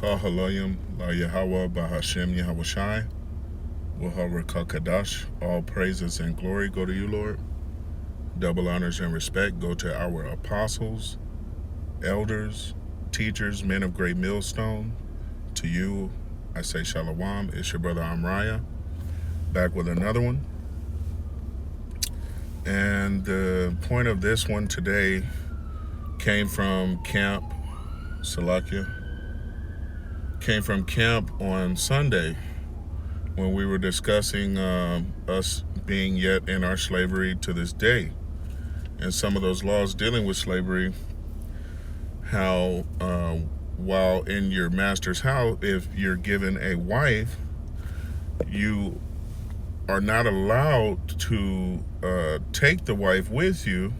Kah Halayim La Yahweh Bahashem Yahweh Shai Waharakah Kadash. All praises and glory go to you, Lord. Double honors and respect go to our apostles, elders, teachers, men of great millstone. To you, I say Shalom. It's your brother Amraya, back with another one. And the point of this one today came from camp, Salakia, came from camp on Sunday when we were discussing us being yet in our slavery to this day. And some of those laws dealing with slavery, how while in your master's house, if you're given a wife, you are not allowed to take the wife with you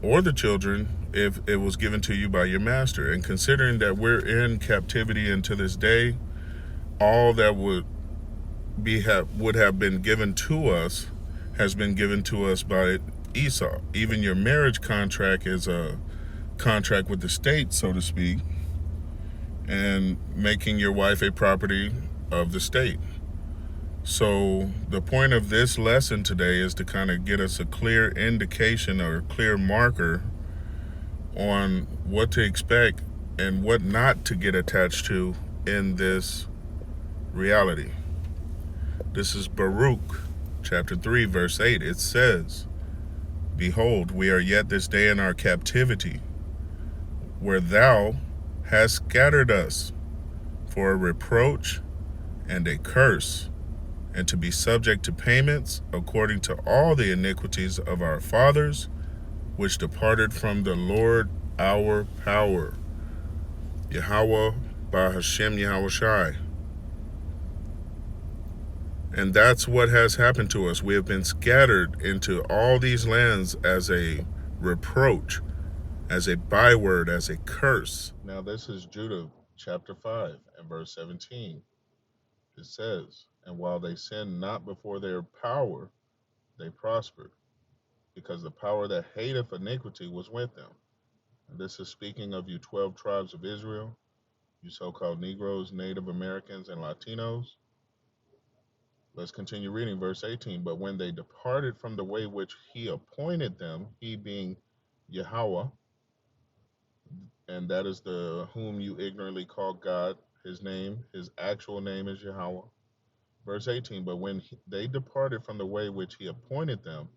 or the children if it was given to you by your master. And considering that we're in captivity and to this day, all that would have been given to us has been given to us by Esau. Even your marriage contract is a contract with the state, so to speak, and making your wife a property of the state. So the point of this lesson today is to kind of get us a clear indication or a clear marker on what to expect and what not to get attached to in this reality. This is Baruch chapter 3 verse 8. It says, "Behold, we are yet this day in our captivity, where thou hast scattered us for a reproach and a curse, and to be subject to payments according to all the iniquities of our fathers, which departed from the Lord our power, Yahweh Bahashem Yahweh Shai." And that's what has happened to us. We have been scattered into all these lands as a reproach, as a byword, as a curse. Now this is Judah chapter 5 and verse 17. It says, "And while they sinned not before their power, they prospered, because the power that hateth iniquity was with them." And this is speaking of you 12 tribes of Israel, you so-called Negroes, Native Americans, and Latinos. Let's continue reading verse 18. "But when they departed from the way which he appointed them," he being Yahweh, and that is the whom you ignorantly call God, his name, his actual name is Yahweh. Verse 18, "But when they departed from the way which he appointed them,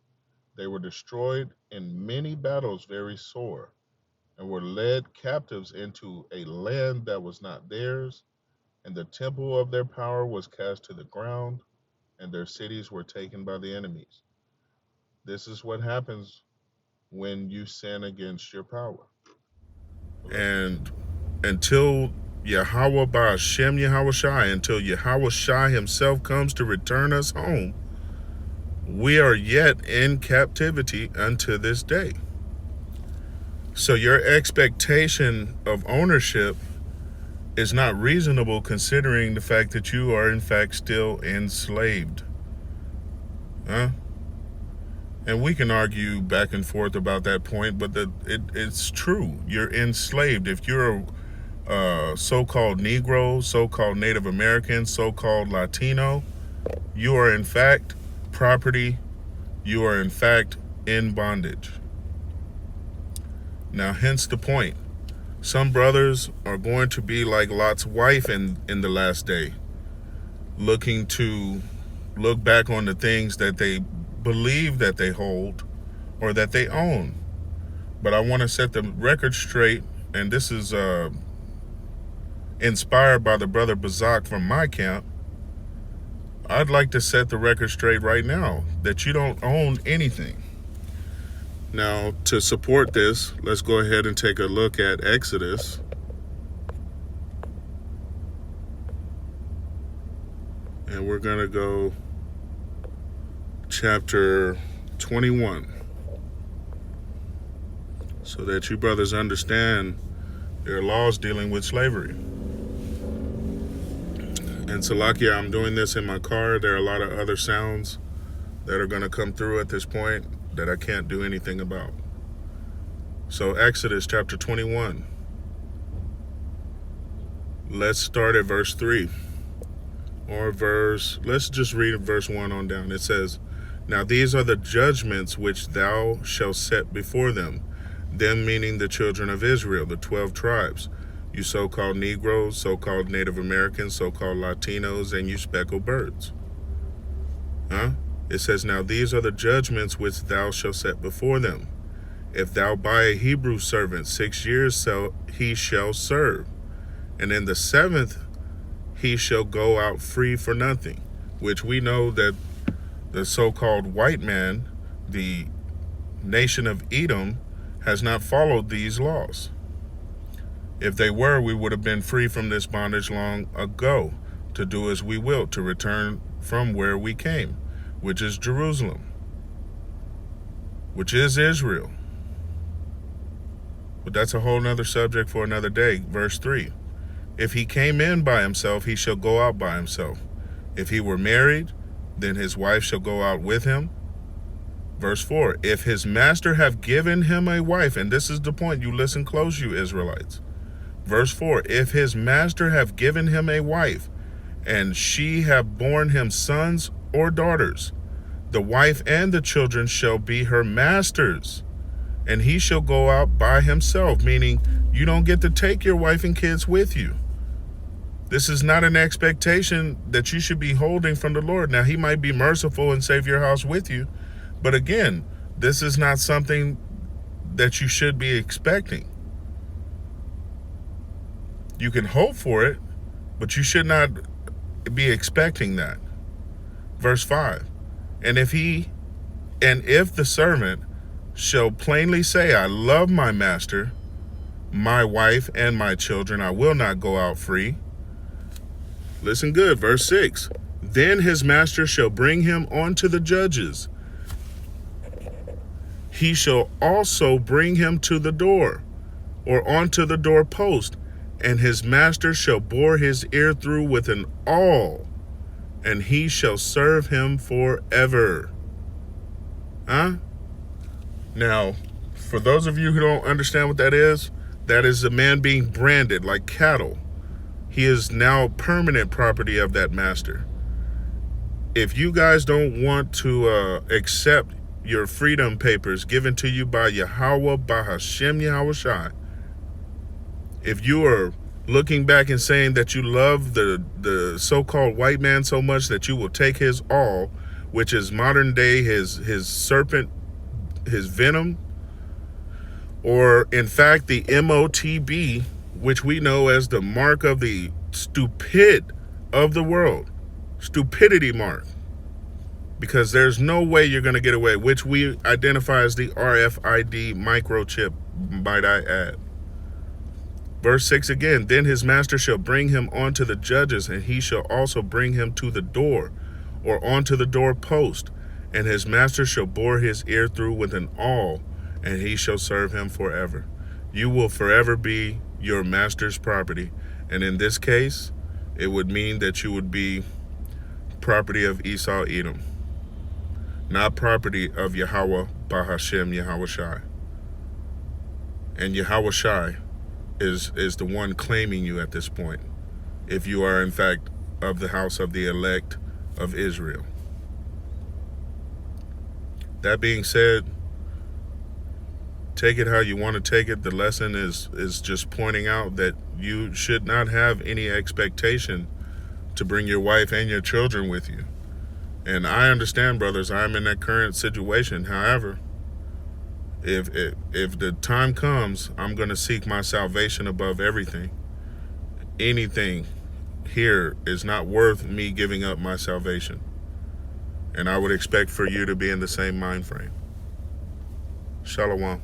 they were destroyed in many battles very sore, and were led captives into a land that was not theirs, and the temple of their power was cast to the ground, and their cities were taken by the enemies." This is what happens when you sin against your power. And until Yahweh Ba'ashem Yahweh Shai, until Yahweh Shai himself comes to return us home, we are yet in captivity unto this day. So your expectation of ownership is not reasonable, considering the fact that you are in fact still enslaved. And we can argue back and forth about that point, but it's true. You're enslaved. If you're a so-called Negro, so-called Native American, so-called Latino, you are in fact property. You are in fact in bondage. Now, hence the point. Some brothers are going to be like Lot's wife in the last day, looking to look back on the things that they believe that they hold or that they own. But I want to set the record straight, and this is inspired by the brother Bazak from my camp. I'd like to set the record straight right now that you don't own anything. Now, to support this, let's go ahead and take a look at Exodus. And we're going to go chapter 21, so that you brothers understand there are laws dealing with slavery. And Salakia, I'm doing this in my car. There are a lot of other sounds that are going to come through at this point that I can't do anything about. So Exodus chapter 21. Let's start at verse 3. Let's just read verse 1 on down. It says, "Now these are the judgments which thou shalt set before them," them meaning the children of Israel, the 12 tribes, you so-called Negroes, so-called Native Americans, so-called Latinos, and you speckled birds. It says, "Now these are the judgments which thou shalt set before them. If thou buy a Hebrew servant, 6 years he shall serve, and in the 7th he shall go out free for nothing," which we know that the so-called white man, the nation of Edom, has not followed these laws. If they were, we would have been free from this bondage long ago, to do as we will, to return from where we came, which is Jerusalem, which is Israel. But that's a whole nother subject for another day. Verse 3, "If he came in by himself, he shall go out by himself. If he were married, then his wife shall go out with him." Verse 4, "If his master have given him a wife," and this is the point, you listen close, you Israelites. Verse 4, "If his master have given him a wife, and she have borne him sons or daughters, the wife and the children shall be her master's, and he shall go out by himself," meaning you don't get to take your wife and kids with you. This is not an expectation that you should be holding from the Lord. Now, he might be merciful and save your house with you, but again, this is not something that you should be expecting. You can hope for it, but you should not be expecting that. Verse 5, "And if the servant shall plainly say, I love my master, my wife, and my children, I will not go out free." Listen good, verse 6, "Then his master shall bring him unto the judges. He shall also bring him to the door, or onto the doorpost, and his master shall bore his ear through with an awl, and he shall serve him forever." Now, for those of you who don't understand what that is a man being branded like cattle. He is now permanent property of that master. If you guys don't want to accept your freedom papers given to you by Yahweh, Bahashem Yahushai, if you are looking back and saying that you love the so-called white man so much that you will take his awl, which is modern day his serpent, his venom, or in fact the MOTB, which we know as the mark of the stupid of the world, stupidity mark, because there's no way you're going to get away, which we identify as the RFID microchip, might I add. Verse 6 again, "Then his master shall bring him unto the judges, and he shall also bring him to the door, or onto the doorpost, and his master shall bore his ear through with an awl, and he shall serve him forever." You will forever be your master's property. And in this case, it would mean that you would be property of Esau, Edom, not property of Yahweh, Bahashem, Yahushai. And Yahushai is the one claiming you at this point, if you are in fact of the house of the elect of Israel. That being said, take it how you want to take it. The lesson is just pointing out that you should not have any expectation to bring your wife and your children with you. And I understand, brothers, I'm in that current situation. However, if the time comes, I'm going to seek my salvation above everything. Anything here is not worth me giving up my salvation. And I would expect for you to be in the same mind frame. Shalom.